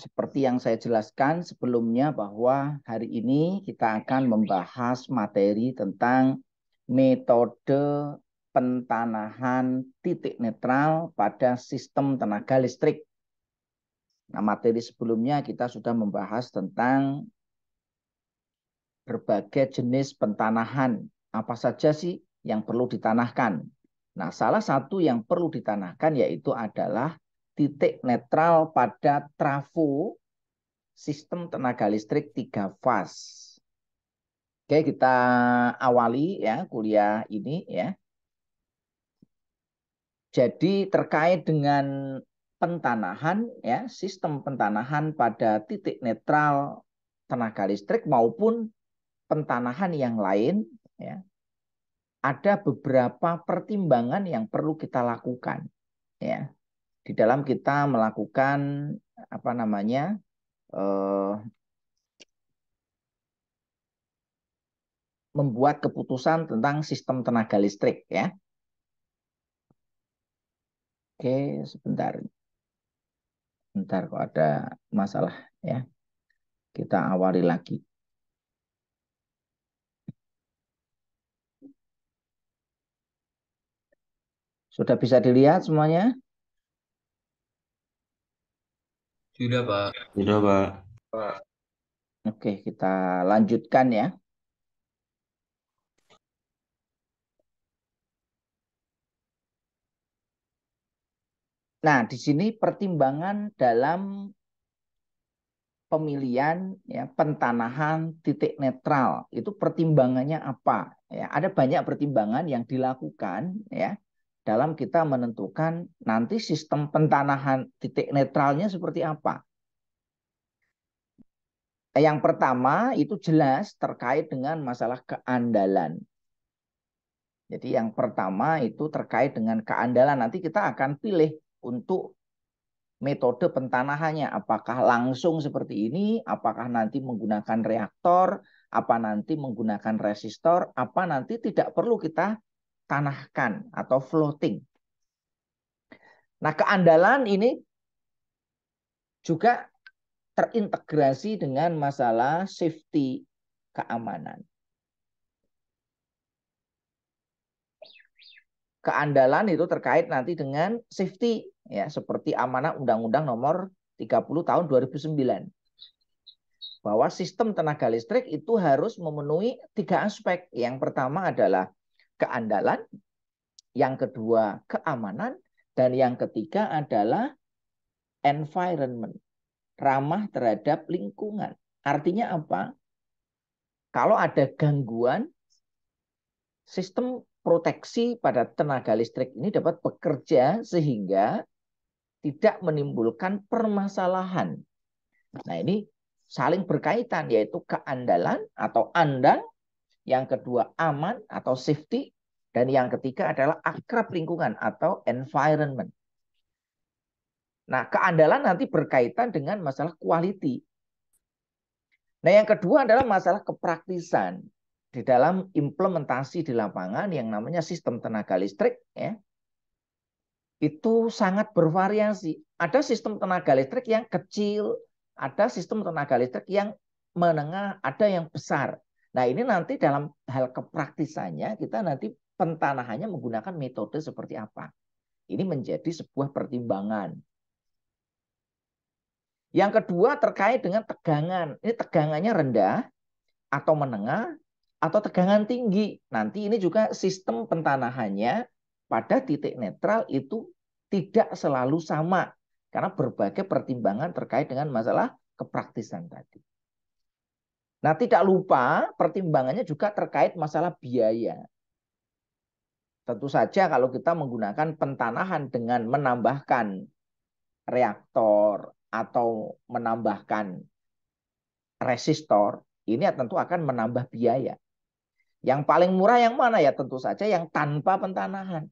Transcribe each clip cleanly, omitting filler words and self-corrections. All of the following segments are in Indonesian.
seperti yang saya jelaskan sebelumnya bahwa hari ini kita akan membahas materi tentang metode pentanahan titik netral pada sistem tenaga listrik. Nah, materi sebelumnya kita sudah membahas tentang berbagai jenis pentanahan. Apa saja sih yang perlu ditanahkan? Nah, salah satu yang perlu ditanahkan yaitu adalah titik netral pada trafo sistem tenaga listrik 3 fase. Oke, kita awali ya kuliah ini ya. Jadi terkait dengan pentanahan ya, sistem pentanahan pada titik netral tenaga listrik maupun pentanahan yang lain ya, ada beberapa pertimbangan yang perlu kita lakukan ya di dalam kita melakukan apa namanya membuat keputusan tentang sistem tenaga listrik ya. Oke, sebentar. Bentar kok ada masalah ya. Kita awali lagi. Sudah bisa dilihat semuanya? Sudah, Pak. Sudah, Pak. Oke, kita lanjutkan ya. Nah, di sini pertimbangan dalam pemilihan ya pentanahan titik netral itu pertimbangannya apa? Ya, ada banyak pertimbangan yang dilakukan ya dalam kita menentukan nanti sistem pentanahan titik netralnya seperti apa. Yang pertama itu jelas terkait dengan masalah keandalan. Jadi yang pertama itu terkait dengan keandalan. Nanti kita akan pilih untuk metode pentanahannya. Apakah langsung seperti ini, apakah nanti menggunakan reaktor, apa nanti menggunakan resistor, apa nanti tidak perlu kita tanahkan atau floating. Nah, keandalan ini juga terintegrasi dengan masalah safety, keamanan. Keandalan itu terkait nanti dengan safety ya, seperti amanah Undang-Undang Nomor 30 tahun 2009. Bahwa sistem tenaga listrik itu harus memenuhi 3 aspek. Yang pertama adalah keandalan, yang kedua keamanan, dan yang ketiga adalah environment, ramah terhadap lingkungan. Artinya apa? Kalau ada gangguan, sistem proteksi pada tenaga listrik ini dapat bekerja sehingga tidak menimbulkan permasalahan. Nah, ini saling berkaitan, yaitu keandalan atau andal, yang kedua aman atau safety, dan yang ketiga adalah akrab lingkungan atau environment. Nah, keandalan nanti berkaitan dengan masalah quality. Nah, yang kedua adalah masalah kepraktisan di dalam implementasi di lapangan yang namanya sistem tenaga listrik ya. Itu sangat bervariasi. Ada sistem tenaga listrik yang kecil, ada sistem tenaga listrik yang menengah, ada yang besar. Nah, ini nanti dalam hal kepraktisannya kita nanti pentanahannya menggunakan metode seperti apa. Ini menjadi sebuah pertimbangan. Yang kedua terkait dengan tegangan. Ini tegangannya rendah atau menengah atau tegangan tinggi. Nanti ini juga sistem pentanahannya pada titik netral itu tidak selalu sama. Karena berbagai pertimbangan terkait dengan masalah kepraktisan tadi. Nah, tidak lupa pertimbangannya juga terkait masalah biaya. Tentu saja kalau kita menggunakan pentanahan dengan menambahkan reaktor atau menambahkan resistor, ini tentu akan menambah biaya. Yang paling murah yang mana ya? Tentu saja yang tanpa pentanahan.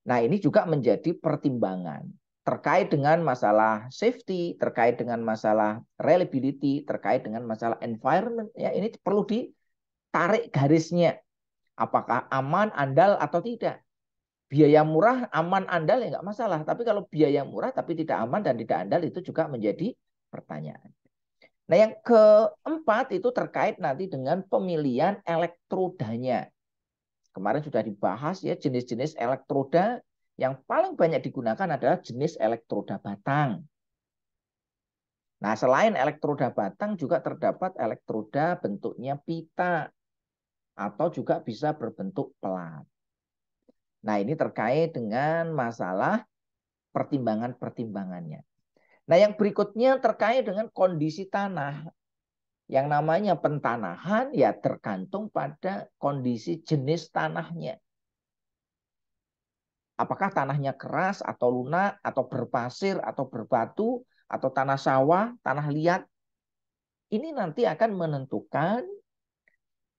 Nah, ini juga menjadi pertimbangan terkait dengan masalah safety, terkait dengan masalah reliability, terkait dengan masalah environment. Ya, ini perlu ditarik garisnya. Apakah aman, andal atau tidak? biaya murah, aman, andal ya nggak masalah. Tapi kalau biaya murah tapi tidak aman dan tidak andal itu juga menjadi pertanyaan. Nah, yang keempat itu terkait nanti dengan pemilihan elektrodanya. Kemarin sudah dibahas ya jenis-jenis elektroda yang paling banyak digunakan adalah jenis elektroda batang. Nah, selain elektroda batang juga terdapat elektroda bentuknya pita atau juga bisa berbentuk pelat. Nah, ini terkait dengan masalah pertimbangan-pertimbangannya. Nah, yang berikutnya terkait dengan kondisi tanah. Yang namanya pentanahan ya tergantung pada kondisi jenis tanahnya. Apakah tanahnya keras atau lunak atau berpasir atau berbatu atau tanah sawah, tanah liat. Ini nanti akan menentukan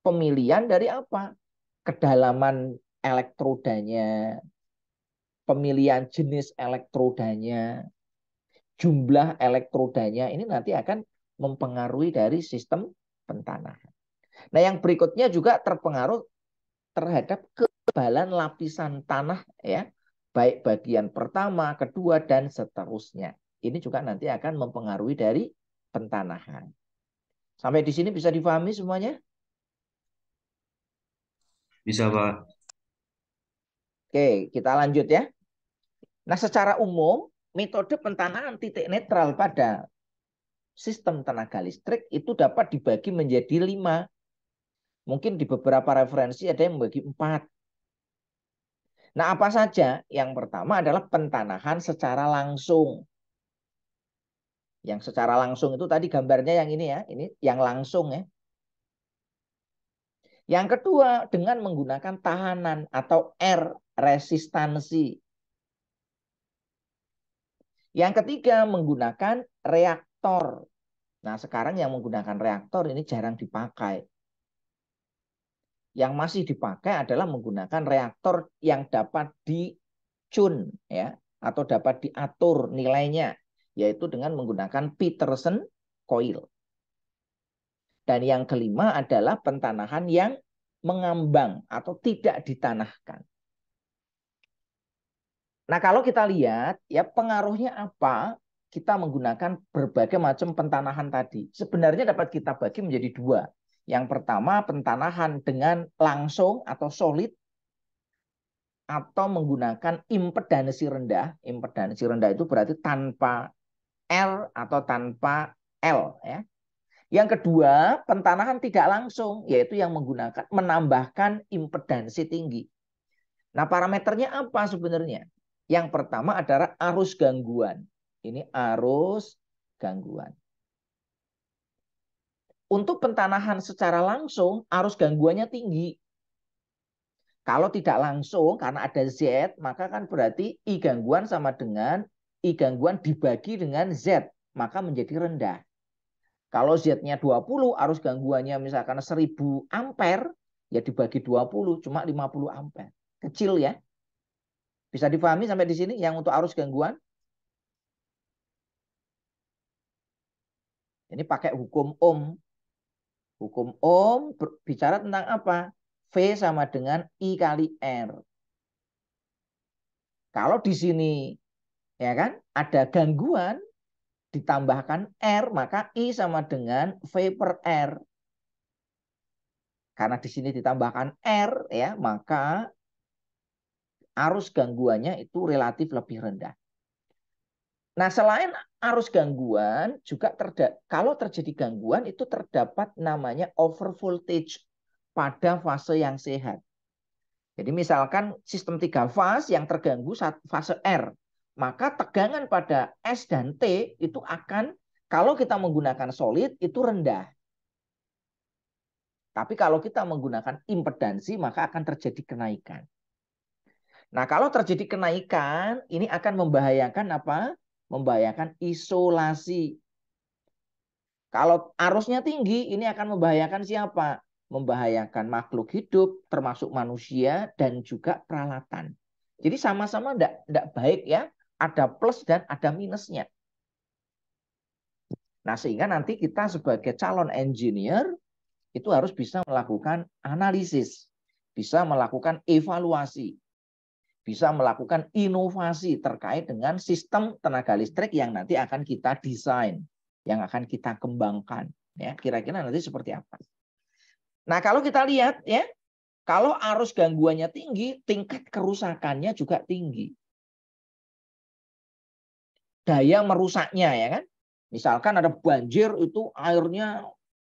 pemilihan dari apa? Kedalaman elektrodanya, pemilihan jenis elektrodanya, jumlah elektrodanya ini nanti akan mempengaruhi dari sistem pentanahan. Nah, yang berikutnya juga terpengaruh terhadap kekebalan lapisan tanah ya, baik bagian pertama, kedua dan seterusnya. Ini juga nanti akan mempengaruhi dari pentanahan. Sampai di sini bisa difahami semuanya? Bisa, Pak. Oke, kita lanjut ya. Nah, secara umum metode pentanahan titik netral pada sistem tenaga listrik itu dapat dibagi menjadi 5. Mungkin di beberapa referensi ada yang membagi 4. Nah, apa saja? Yang pertama adalah pentanahan secara langsung. Yang secara langsung itu tadi gambarnya yang ini ya, ini yang langsung ya. Yang kedua dengan menggunakan tahanan atau R, resistansi. Yang ketiga menggunakan reaktor. Nah, sekarang yang menggunakan reaktor ini jarang dipakai. Yang masih dipakai adalah menggunakan reaktor yang dapat dicune ya, atau dapat diatur nilainya, yaitu dengan menggunakan Peterson coil. Dan yang kelima adalah pentanahan yang mengambang atau tidak ditanahkan. Nah, kalau kita lihat ya pengaruhnya apa? Kita menggunakan berbagai macam pentanahan tadi. Sebenarnya dapat kita bagi menjadi 2. Yang pertama pentanahan dengan langsung atau solid atau menggunakan impedansi rendah. Impedansi rendah itu berarti tanpa R atau tanpa L ya. Yang kedua, pentanahan tidak langsung, yaitu yang menggunakan menambahkan impedansi tinggi. Nah, parameternya apa sebenarnya? Yang pertama adalah arus gangguan. Ini arus gangguan. Untuk pentanahan secara langsung, arus gangguannya tinggi. Kalau tidak langsung, karena ada Z, maka kan berarti I gangguan sama dengan I gangguan dibagi dengan Z, maka menjadi rendah. Kalau Z-nya 20, arus gangguannya misalkan 1000 ampere, ya dibagi 20, cuma 50 ampere. Kecil ya. Bisa difahami sampai di sini yang untuk arus gangguan? Ini pakai hukum Ohm. Hukum Ohm bicara tentang apa? V sama dengan I kali R. Kalau di sini ya kan ada gangguan ditambahkan R, maka I sama dengan V per R. Karena di sini ditambahkan R ya, maka arus gangguannya itu relatif lebih rendah. Nah, selain arus gangguan, juga kalau terjadi gangguan itu terdapat namanya over voltage pada fase yang sehat. Jadi misalkan sistem 3 fase yang terganggu fase R, maka tegangan pada S dan T itu akan, kalau kita menggunakan solid, itu rendah. Tapi kalau kita menggunakan impedansi, maka akan terjadi kenaikan. Nah, kalau terjadi kenaikan, ini akan membahayakan apa? Membahayakan isolasi. Kalau arusnya tinggi, ini akan membahayakan siapa? Membahayakan makhluk hidup, termasuk manusia, dan juga peralatan. Jadi sama-sama tidak baik ya. Ada plus dan ada minusnya. Nah, sehingga nanti kita sebagai calon engineer, itu harus bisa melakukan analisis. Bisa melakukan evaluasi. bisa melakukan inovasi terkait dengan sistem tenaga listrik yang nanti akan kita desain, yang akan kita kembangkan. Ya, kira-kira nanti seperti apa. Nah, kalau kita lihat ya, kalau arus gangguannya tinggi, tingkat kerusakannya juga tinggi. Daya merusaknya ya kan. Misalkan ada banjir itu airnya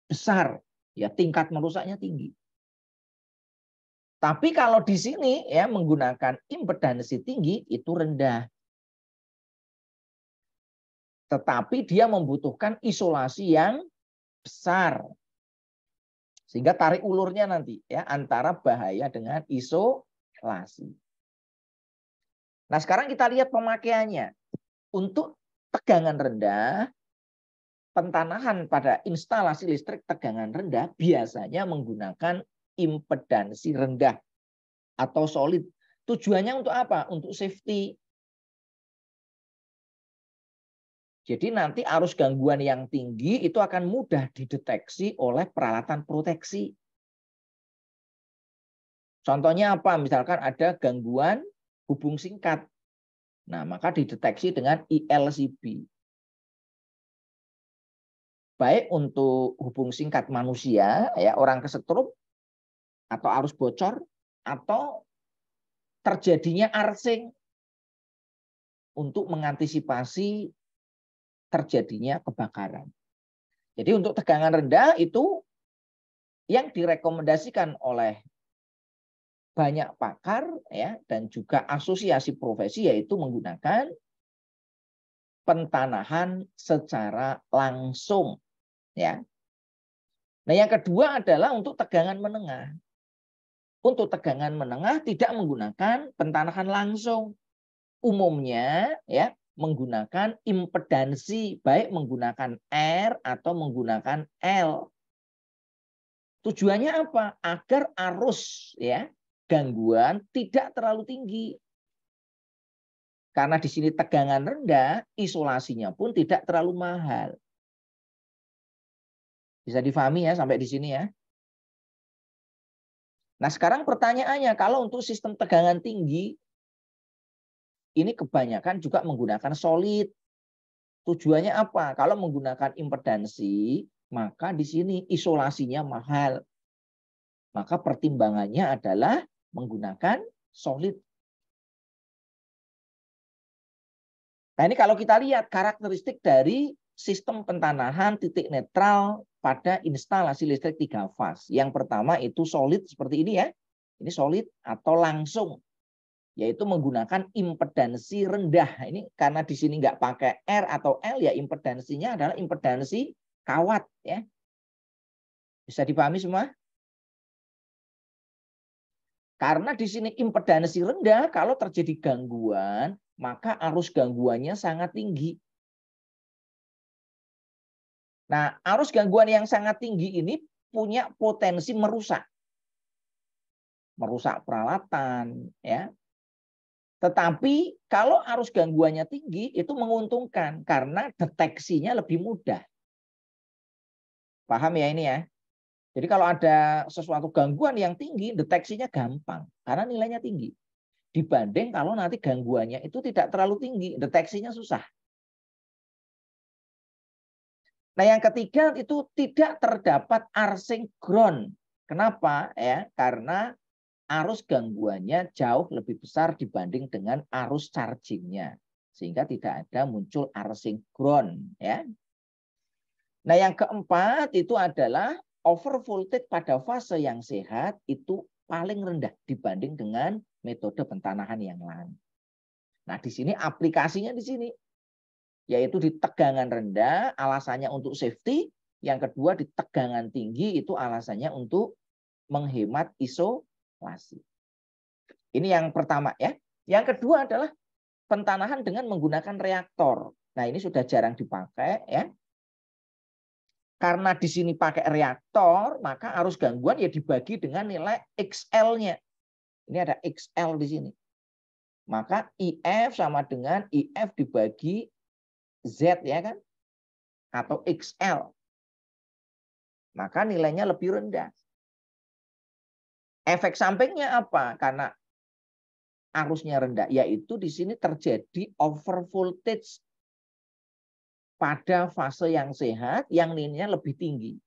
besar, ya tingkat merusaknya tinggi. Tapi kalau di sini ya menggunakan impedansi tinggi itu rendah. Tetapi dia membutuhkan isolasi yang besar. Sehingga tarik ulurnya nanti ya antara bahaya dengan isolasi. Nah, sekarang kita lihat pemakaiannya. Untuk tegangan rendah, pentanahan pada instalasi listrik tegangan rendah biasanya menggunakan impedansi rendah atau solid. Tujuannya untuk apa? Untuk safety. Jadi nanti arus gangguan yang tinggi itu akan mudah dideteksi oleh peralatan proteksi. Contohnya apa? Misalkan ada gangguan hubung singkat. Nah, maka dideteksi dengan ILCB. Baik untuk hubung singkat manusia, ya orang kesetrum, atau arus bocor, atau terjadinya arcing untuk mengantisipasi terjadinya kebakaran. Jadi untuk tegangan rendah itu yang direkomendasikan oleh banyak pakar ya dan juga asosiasi profesi yaitu menggunakan pentanahan secara langsung ya. Nah, yang kedua adalah untuk tegangan menengah. Untuk tegangan menengah tidak menggunakan pentanahan langsung. Umumnya ya menggunakan impedansi baik menggunakan R atau menggunakan L. Tujuannya apa? Agar arus ya gangguan tidak terlalu tinggi. Karena di sini tegangan rendah, isolasinya pun tidak terlalu mahal. Bisa difahami ya sampai di sini ya. Nah, sekarang pertanyaannya, kalau untuk sistem tegangan tinggi, ini kebanyakan juga menggunakan solid. Tujuannya apa? Kalau menggunakan impedansi, maka di sini isolasinya mahal. Maka pertimbangannya adalah menggunakan solid. Nah, ini kalau kita lihat karakteristik dari sistem pentanahan titik netral pada instalasi listrik 3 fase. Yang pertama itu solid seperti ini ya. Ini solid atau langsung. Yaitu menggunakan impedansi rendah. Ini karena di sini nggak pakai R atau L ya impedansinya adalah impedansi kawat ya. Bisa dipahami semua? Karena di sini impedansi rendah, kalau terjadi gangguan, maka arus gangguannya sangat tinggi. Nah, arus gangguan yang sangat tinggi ini punya potensi merusak. Merusak peralatan, ya. Tetapi kalau arus gangguannya tinggi, itu menguntungkan karena deteksinya lebih mudah. Paham ya ini ya? Jadi kalau ada sesuatu gangguan yang tinggi, deteksinya gampang karena nilainya tinggi. Dibanding kalau nanti gangguannya itu tidak terlalu tinggi, deteksinya susah. Nah, yang ketiga itu tidak terdapat arcing ground. Kenapa? Ya, karena arus gangguannya jauh lebih besar dibanding dengan arus chargingnya. Sehingga tidak ada muncul arcing ground. Ya. Nah, yang keempat itu adalah over voltage pada fase yang sehat itu paling rendah dibanding dengan metode pentanahan yang lain. Nah, di sini aplikasinya di sini yaitu di tegangan rendah alasannya untuk safety, yang kedua di tegangan tinggi itu alasannya untuk menghemat isolasi. Ini yang pertama ya. Yang kedua adalah pentanahan dengan menggunakan reaktor. Nah, ini sudah jarang dipakai ya. Karena di sini pakai reaktor, maka arus gangguan ya dibagi dengan nilai XL-nya. Ini ada XL di sini. Maka IF sama dengan IF dibagi Z ya kan? Atau XL. Maka nilainya lebih rendah. Efek sampingnya apa? Karena arusnya rendah? Yaitu di sini terjadi over voltage pada fase yang sehat, yang nilainya lebih tinggi.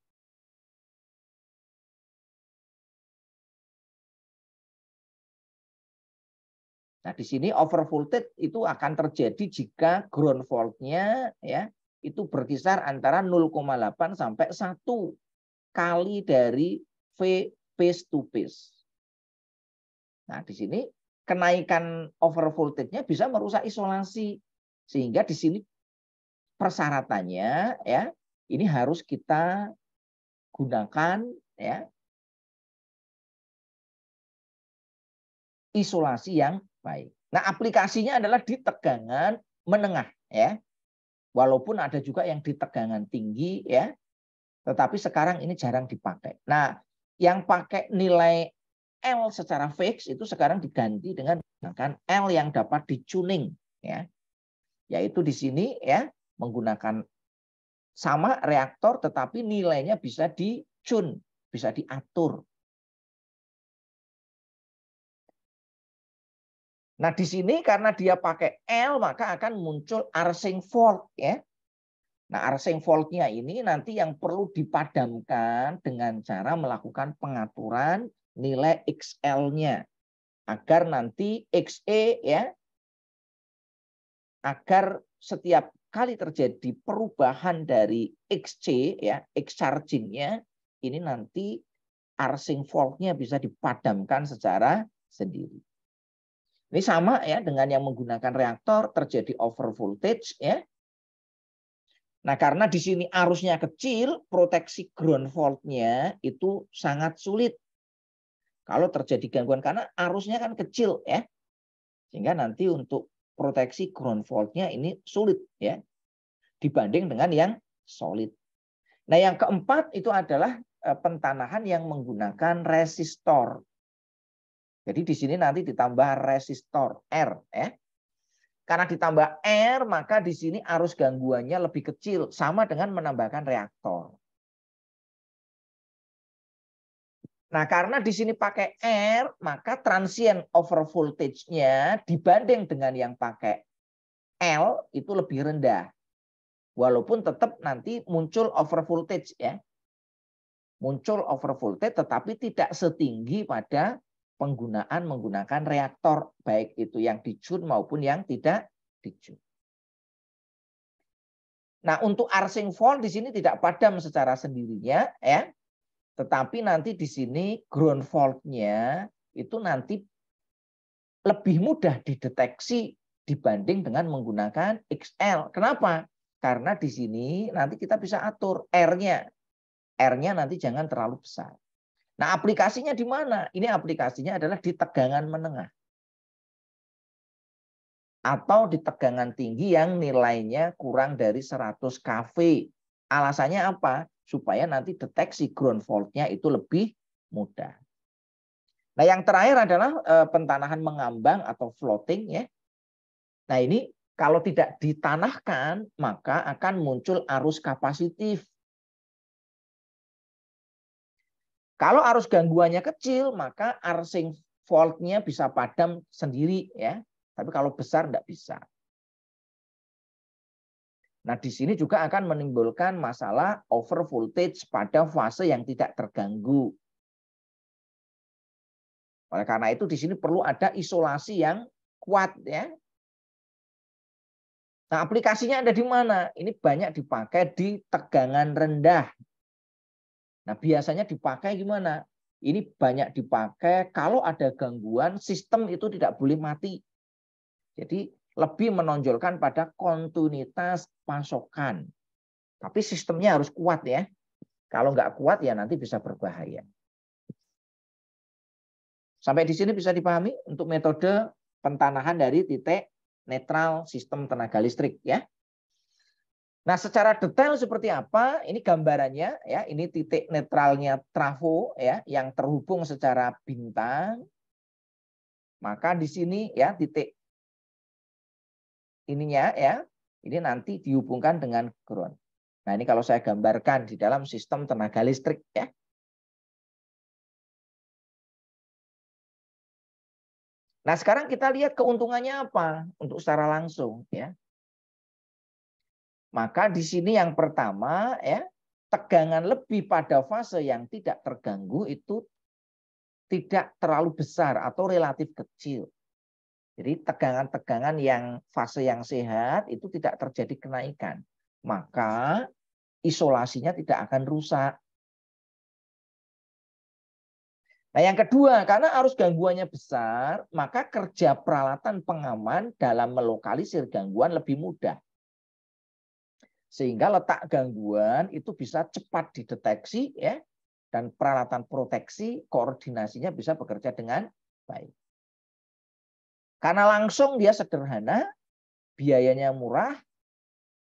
Nah, di sini over voltage itu akan terjadi jika ground fault-nya ya itu berkisar antara 0,8 sampai 1 kali dari V phase to phase. Nah, di sini kenaikan over voltage-nya bisa merusak isolasi, sehingga di sini persyaratannya ya ini harus kita gunakan ya isolasi yang baik. Nah, aplikasinya adalah di tegangan menengah ya. Walaupun ada juga yang di tegangan tinggi ya, tetapi sekarang ini jarang dipakai. Nah, yang pakai nilai L secara fix itu sekarang diganti dengan L yang dapat dicuning ya. Yaitu di sini ya menggunakan sama reaktor tetapi nilainya bisa dicune, bisa diatur. Nah, di sini karena dia pakai L maka akan muncul arcing fault ya. Nah, arcing fault-nya ini nanti yang perlu dipadamkan dengan cara melakukan pengaturan nilai XL-nya agar nanti XE ya agar setiap kali terjadi perubahan dari XC ya, X charging-nya ini nanti arcing fault-nya bisa dipadamkan secara sendiri. Ini sama ya dengan yang menggunakan reaktor terjadi over voltage ya. Nah, karena di sini arusnya kecil, proteksi ground fault-nya itu sangat sulit. Kalau terjadi gangguan karena arusnya kan kecil ya. Sehingga nanti untuk proteksi ground fault-nya ini sulit ya dibanding dengan yang solid. Nah, yang keempat itu adalah pentanahan yang menggunakan resistor. Jadi di sini nanti ditambah resistor R ya. Karena ditambah R maka di sini arus gangguannya lebih kecil sama dengan menambahkan reaktor. Nah, karena di sini pakai R maka transient over voltage-nya dibanding dengan yang pakai L itu lebih rendah. Walaupun tetap nanti muncul over voltage ya. Muncul over voltage tetapi tidak setinggi pada penggunaan menggunakan reaktor baik itu yang dicune maupun yang tidak dicune. Nah, untuk arcing fault di sini tidak padam secara sendirinya ya. Tetapi nanti di sini ground fault-nya itu nanti lebih mudah dideteksi dibanding dengan menggunakan XL. Kenapa? Karena di sini nanti kita bisa atur R-nya. R-nya nanti jangan terlalu besar. Nah, aplikasinya di mana? Ini aplikasinya adalah di tegangan menengah. Atau di tegangan tinggi yang nilainya kurang dari 100 kV. Alasannya apa? Supaya nanti deteksi ground fault-nya itu lebih mudah. Nah, yang terakhir adalah pentanahan mengambang atau floating ya. Nah, ini kalau tidak ditanahkan maka akan muncul arus kapasitif. Kalau arus gangguannya kecil, maka arcing fault-nya bisa padam sendiri ya. Tapi kalau besar tidak bisa. Nah, di sini juga akan menimbulkan masalah over voltage pada fase yang tidak terganggu. Oleh karena itu di sini perlu ada isolasi yang kuat ya. Nah, aplikasinya ada di mana? Ini banyak dipakai di tegangan rendah. Nah, biasanya dipakai gimana? Ini banyak dipakai kalau ada gangguan sistem itu tidak boleh mati. Jadi lebih menonjolkan pada kontinuitas pasokan. Tapi sistemnya harus kuat ya. Kalau nggak kuat ya nanti bisa berbahaya. Sampai di sini bisa dipahami untuk metode pentanahan dari titik netral sistem tenaga listrik ya. Nah, secara detail seperti apa? Ini gambarannya ya. Ini titik netralnya trafo ya yang terhubung secara bintang. Maka di sini ya titik ininya ya. Ini nanti dihubungkan dengan ground. Nah, ini kalau saya gambarkan di dalam sistem tenaga listrik ya. Nah, sekarang kita lihat keuntungannya apa untuk secara langsung ya. Maka di sini yang pertama ya, tegangan lebih pada fase yang tidak terganggu itu tidak terlalu besar atau relatif kecil. Jadi tegangan-tegangan yang fase yang sehat itu tidak terjadi kenaikan. Maka isolasinya tidak akan rusak. Nah, yang kedua, karena arus gangguannya besar, maka kerja peralatan pengaman dalam melokalisir gangguan lebih mudah. Sehingga letak gangguan itu bisa cepat dideteksi ya, dan peralatan proteksi koordinasinya bisa bekerja dengan baik. Karena langsung dia sederhana, biayanya murah,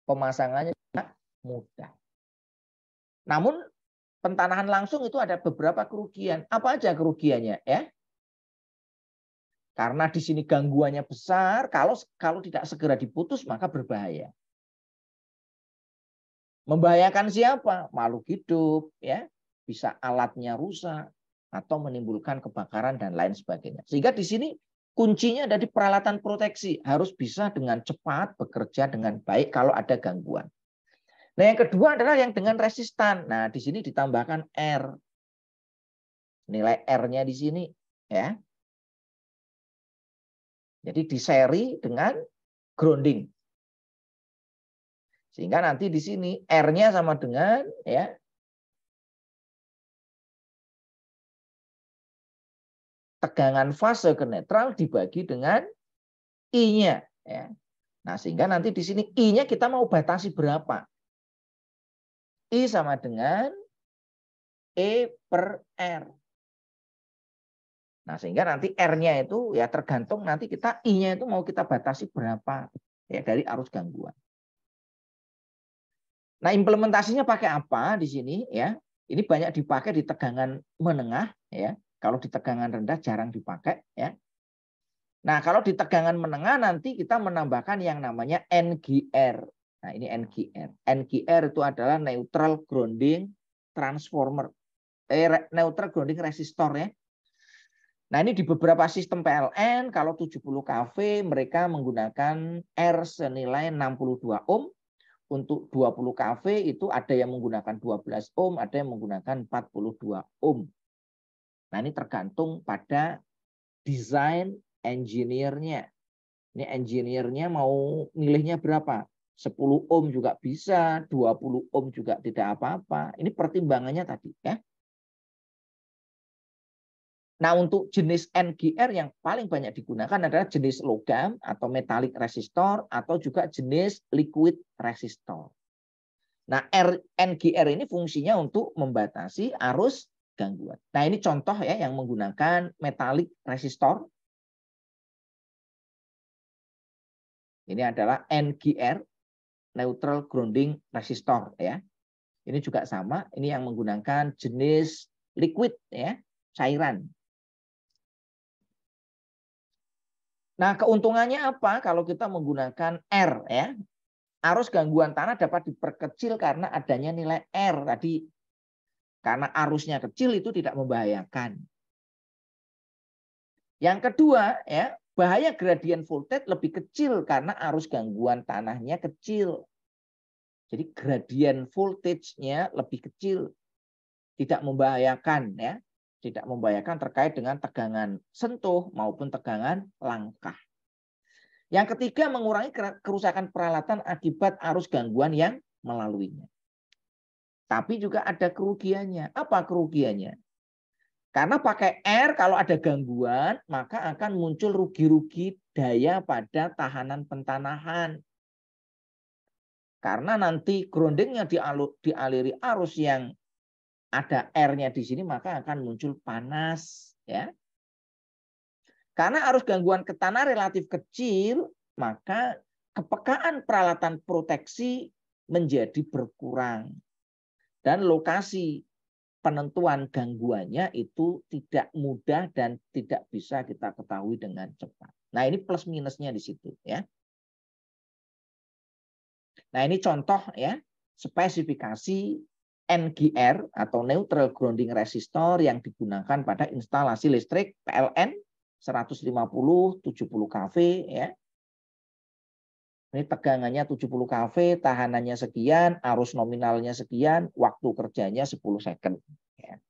pemasangannya juga mudah. Namun pentanahan langsung itu ada beberapa kerugian. Apa aja kerugiannya ya? Karena di sini gangguannya besar, kalau tidak segera diputus maka berbahaya. Membahayakan siapa? Makhluk hidup, ya, bisa alatnya rusak atau menimbulkan kebakaran dan lain sebagainya. Sehingga di sini kuncinya ada di peralatan proteksi, harus bisa dengan cepat bekerja dengan baik kalau ada gangguan. Nah, yang kedua adalah yang dengan resistan. Nah, di sini ditambahkan R. Nilai R-nya di sini ya. Jadi diseri dengan grounding. Sehingga nanti di sini R-nya sama dengan ya tegangan fase ke netral dibagi dengan I-nya ya. Nah, sehingga nanti di sini I-nya kita mau batasi berapa? I sama dengan E per R. Nah, sehingga nanti R-nya itu ya tergantung nanti kita I-nya itu mau kita batasi berapa ya dari arus gangguan. Nah, implementasinya pakai apa di sini ya? Ini banyak dipakai di tegangan menengah ya. Kalau di tegangan rendah jarang dipakai ya. Nah, kalau di tegangan menengah nanti kita menambahkan yang namanya NGR. Nah, ini NGR. NGR itu adalah neutral grounding transformer. Neutral grounding resistor ya. Nah, ini di beberapa sistem PLN kalau 70 kV mereka menggunakan R senilai 62 ohm. Untuk 20 kV itu ada yang menggunakan 12 ohm, ada yang menggunakan 42 ohm. Nah, ini tergantung pada desain engineer-nya. Ini engineer-nya mau milihnya berapa? 10 ohm juga bisa, 20 ohm juga tidak apa-apa. Ini pertimbangannya tadi ya. Nah, untuk jenis NGR yang paling banyak digunakan adalah jenis logam atau metallic resistor atau juga jenis liquid resistor. Nah, NGR ini fungsinya untuk membatasi arus gangguan. Nah, ini contoh ya yang menggunakan metallic resistor. Ini adalah NGR, neutral grounding resistor ya. Ini juga sama, ini yang menggunakan jenis liquid ya, cairan. Nah, keuntungannya apa kalau kita menggunakan R ya? Arus gangguan tanah dapat diperkecil karena adanya nilai R tadi. Karena arusnya kecil itu tidak membahayakan. Yang kedua, ya, bahaya gradient voltage lebih kecil karena arus gangguan tanahnya kecil. Jadi gradient voltage-nya lebih kecil, tidak membahayakan ya. Tidak membahayakan terkait dengan tegangan sentuh maupun tegangan langkah. Yang ketiga, mengurangi kerusakan peralatan akibat arus gangguan yang melaluinya. Tapi juga ada kerugiannya. Apa kerugiannya? Karena pakai R, kalau ada gangguan, maka akan muncul rugi-rugi daya pada tahanan pentanahan. Karena nanti groundingnya dialiri arus yang ada R-nya di sini, maka akan muncul panas. Ya. Karena arus gangguan ke tanah relatif kecil, maka kepekaan peralatan proteksi menjadi berkurang. Dan lokasi penentuan gangguannya itu tidak mudah dan tidak bisa kita ketahui dengan cepat. Nah, ini plus minusnya di situ ya. Nah, ini contoh ya, spesifikasi NGR atau neutral grounding resistor yang digunakan pada instalasi listrik PLN 150, 70 kV ya. Ini tegangannya 70 kV, tahanannya sekian, arus nominalnya sekian, waktu kerjanya 10 second. Ya.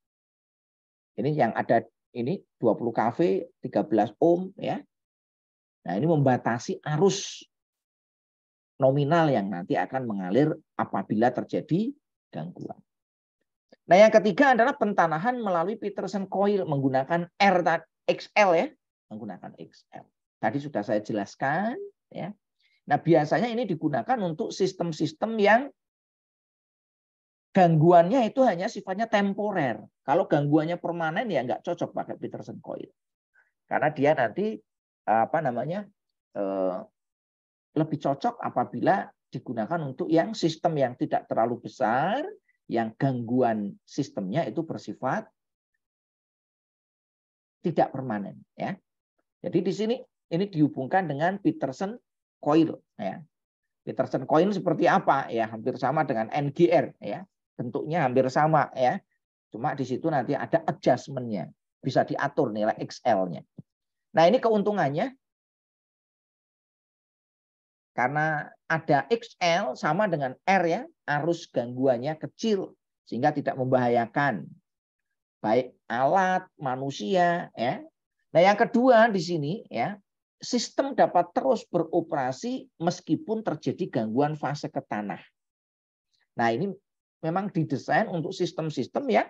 Ini yang ada ini 20 kV, 13 ohm ya. Nah, ini membatasi arus nominal yang nanti akan mengalir apabila terjadi gangguan. Nah, yang ketiga adalah pentanahan melalui Peterson coil menggunakan XL ya, menggunakan XL. Tadi sudah saya jelaskan ya. Nah, biasanya ini digunakan untuk sistem-sistem yang gangguannya itu hanya sifatnya temporer. Kalau gangguannya permanen ya nggak cocok pakai Peterson coil. Karena dia nanti lebih cocok apabila digunakan untuk yang sistem yang tidak terlalu besar, yang gangguan sistemnya itu bersifat tidak permanen ya. Jadi di sini ini dihubungkan dengan Peterson coil ya. Peterson coil seperti apa ya? Hampir sama dengan NGR ya. Bentuknya hampir sama ya. Cuma di situ nanti ada adjustment-nya. Bisa diatur nilai XL-nya. Nah, ini keuntungannya karena ada XL sama dengan R ya, arus gangguannya kecil sehingga tidak membahayakan baik alat, manusia ya. Nah, yang kedua di sini ya, sistem dapat terus beroperasi meskipun terjadi gangguan fase ke tanah. Nah, ini memang didesain untuk sistem-sistem yang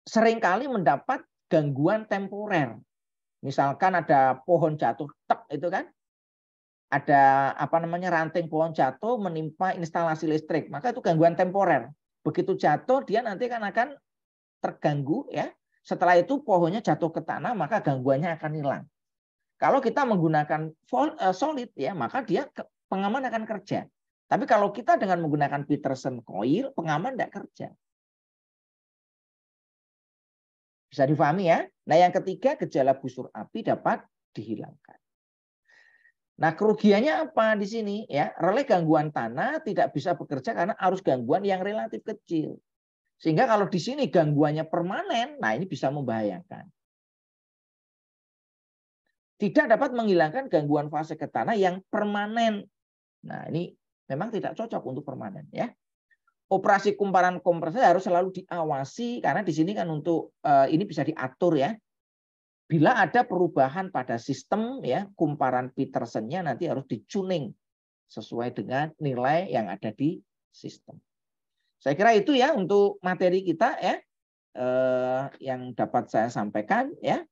seringkali mendapat gangguan temporer. Misalkan ada pohon jatuh, tek itu kan, ada ranting pohon jatuh menimpa instalasi listrik, maka itu gangguan temporer. Begitu jatuh dia nanti akan terganggu ya. Setelah itu pohonnya jatuh ke tanah, maka gangguannya akan hilang. Kalau kita menggunakan solid ya, maka dia pengaman akan kerja. Tapi kalau kita dengan menggunakan Peterson coil, pengaman tidak kerja. Bisa difahami ya? Nah, yang ketiga, gejala busur api dapat dihilangkan. Nah, kerugiannya apa di sini ya? Relay gangguan tanah tidak bisa bekerja karena arus gangguan yang relatif kecil. Sehingga kalau di sini gangguannya permanen, nah ini bisa membahayakan. Tidak dapat menghilangkan gangguan fase ke tanah yang permanen. Nah, ini memang tidak cocok untuk permanen ya. Operasi kumparan kompresor harus selalu diawasi karena di sini kan untuk ini bisa diatur ya. Bila ada perubahan pada sistem ya, kumparan Peterson-nya nanti harus dicuning sesuai dengan nilai yang ada di sistem. Saya kira itu ya untuk materi kita ya, yang dapat saya sampaikan ya.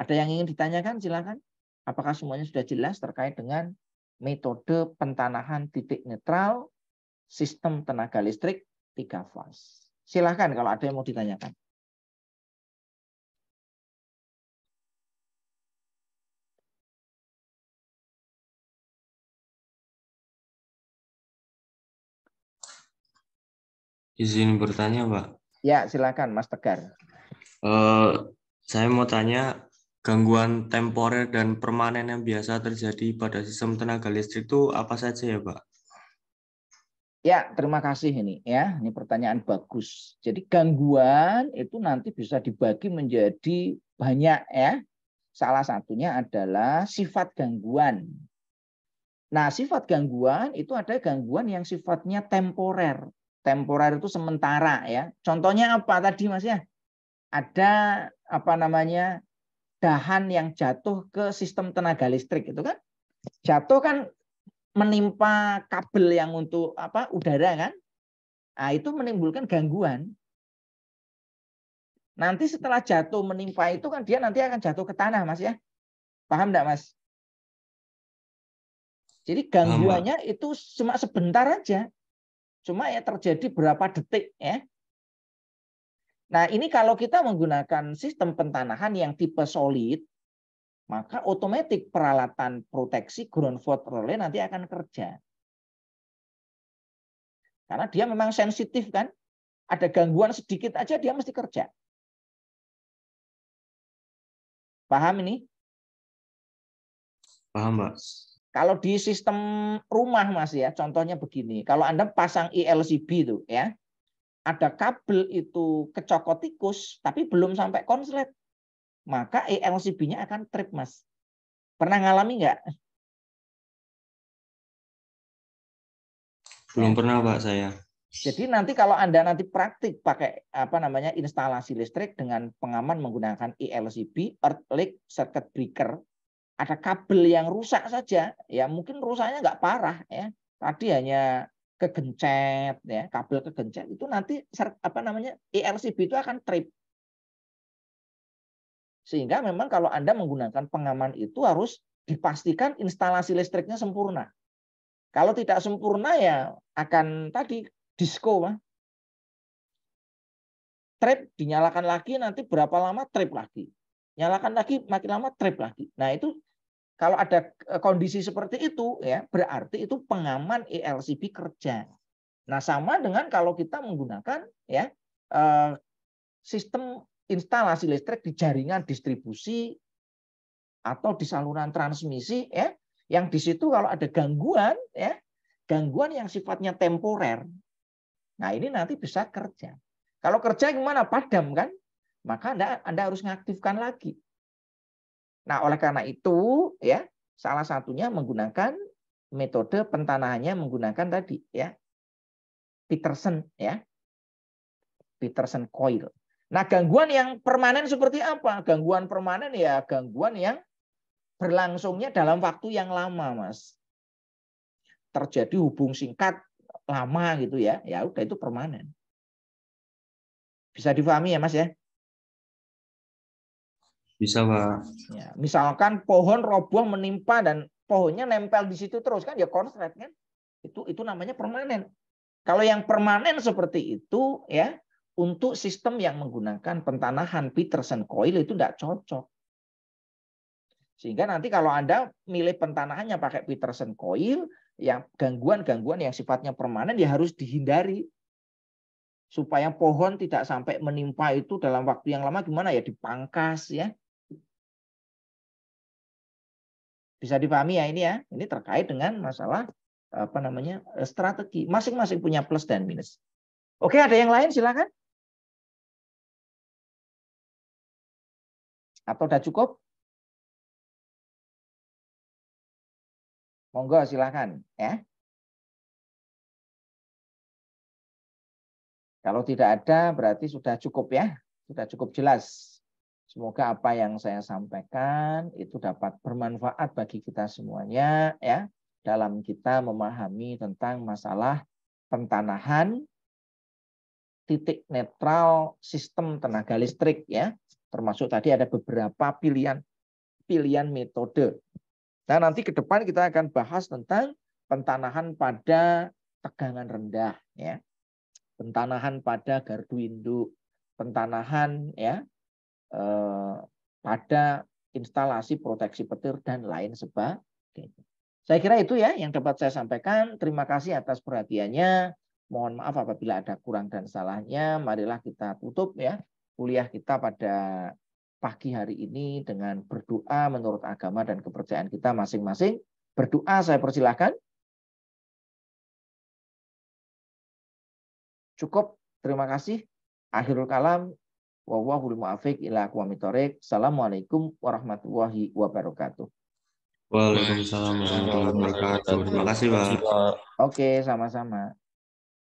Ada yang ingin ditanyakan silakan. Apakah semuanya sudah jelas terkait dengan metode pentanahan titik netral sistem tenaga listrik 3 fase? Silakan kalau ada yang mau ditanyakan. Izin bertanya, Pak. Ya, silakan Mas Tegar. Saya mau tanya, gangguan temporer dan permanen yang biasa terjadi pada sistem tenaga listrik itu apa saja ya, Pak? Ya, terima kasih ini ya. Ini pertanyaan bagus. Jadi gangguan itu nanti bisa dibagi menjadi banyak ya. Salah satunya adalah sifat gangguan. Nah, sifat gangguan itu ada gangguan yang sifatnya temporer. Temporer itu sementara ya. Contohnya apa tadi Mas ya? Ada dahan yang jatuh ke sistem tenaga listrik itu kan. Jatuh kan menimpa kabel yang untuk udara kan. Nah, itu menimbulkan gangguan. Nanti setelah jatuh menimpa itu kan dia nanti akan jatuh ke tanah Mas ya. Paham enggak Mas? Jadi gangguannya itu cuma sebentar aja. Cuma ya terjadi berapa detik ya. Nah, ini kalau kita menggunakan sistem pentanahan yang tipe solid, maka otomatis peralatan proteksi ground fault relay nanti akan kerja. Karena dia memang sensitif kan. Ada gangguan sedikit aja dia mesti kerja. Paham ini? Paham, Pak. Kalau di sistem rumah Mas ya, contohnya begini. Kalau Anda pasang ILCB itu ya, ada kabel itu kecokot tikus tapi belum sampai konslet. maka ELCB-nya akan trip, Mas. Pernah ngalami nggak? Belum pernah, Pak, saya. Jadi nanti kalau Anda nanti praktik pakai instalasi listrik dengan pengaman menggunakan ELCB, earth leak circuit breaker, ada kabel yang rusak saja, ya mungkin rusaknya nggak parah, ya. Tadi hanya kegencet, ya kabel kegencet, itu nanti ELCB itu akan trip. Sehingga memang kalau Anda menggunakan pengaman itu harus dipastikan instalasi listriknya sempurna. Kalau tidak sempurna ya akan tadi disco, Mas. Trip, dinyalakan lagi, nanti berapa lama trip lagi. Nyalakan lagi, makin lama trip lagi. Nah, itu kalau ada kondisi seperti itu, ya berarti itu pengaman ELCB kerja. Nah, sama dengan kalau kita menggunakan ya sistem instalasi listrik di jaringan distribusi atau di saluran transmisi, ya, yang di situ kalau ada gangguan, ya gangguan yang sifatnya temporer. Nah, ini nanti bisa kerja. Kalau kerja gimana? Padam kan? Maka Anda harus mengaktifkan lagi. Nah, oleh karena itu, ya, salah satunya menggunakan metode pentanahannya menggunakan tadi, ya, Peterson, ya, Peterson coil. Nah, gangguan yang permanen seperti apa? Gangguan permanen ya gangguan yang berlangsungnya dalam waktu yang lama, Mas. Terjadi hubung singkat lama gitu ya, ya udah itu permanen. Bisa difahami ya, Mas ya? Bisa, Pak. Ya, misalkan pohon roboh menimpa dan pohonnya nempel di situ terus kan ya konslet kan? Itu namanya permanen. Kalau yang permanen seperti itu ya, untuk sistem yang menggunakan pentanahan Peterson coil itu tidak cocok. Sehingga nanti kalau Anda milih pentanahannya pakai Peterson coil, yang gangguan-gangguan yang sifatnya permanen ya harus dihindari. Supaya pohon tidak sampai menimpa itu dalam waktu yang lama gimana ya, dipangkas ya. Bisa dipahami ya ini ya. Ini terkait dengan masalah strategi. Masing-masing punya plus dan minus. Oke, ada yang lain silakan. Atau udah cukup? Monggo silakan ya. Kalau tidak ada berarti sudah cukup ya. Sudah cukup jelas. Semoga apa yang saya sampaikan itu dapat bermanfaat bagi kita semuanya ya dalam kita memahami tentang masalah pentanahan titik netral sistem tenaga listrik ya. Termasuk tadi ada beberapa pilihan metode. Nah, nanti ke depan kita akan bahas tentang pentanahan pada tegangan rendah ya. Pentanahan pada gardu induk, pentanahan ya pada instalasi proteksi petir dan lain sebagainya. Saya kira itu ya yang dapat saya sampaikan. Terima kasih atas perhatiannya. Mohon maaf apabila ada kurang dan salahnya. Marilah kita tutup ya kuliah kita pada pagi hari ini dengan berdoa menurut agama dan kepercayaan kita masing-masing. Berdoa saya persilahkan. Cukup. Terima kasih. Akhirul kalam. Wallahul muwaffiq ila aqwamit thoriq. Assalamualaikum warahmatullahi wabarakatuh. Waalaikumsalam warahmatullahi wabarakatuh. Terima kasih, Pak. Oke, sama-sama.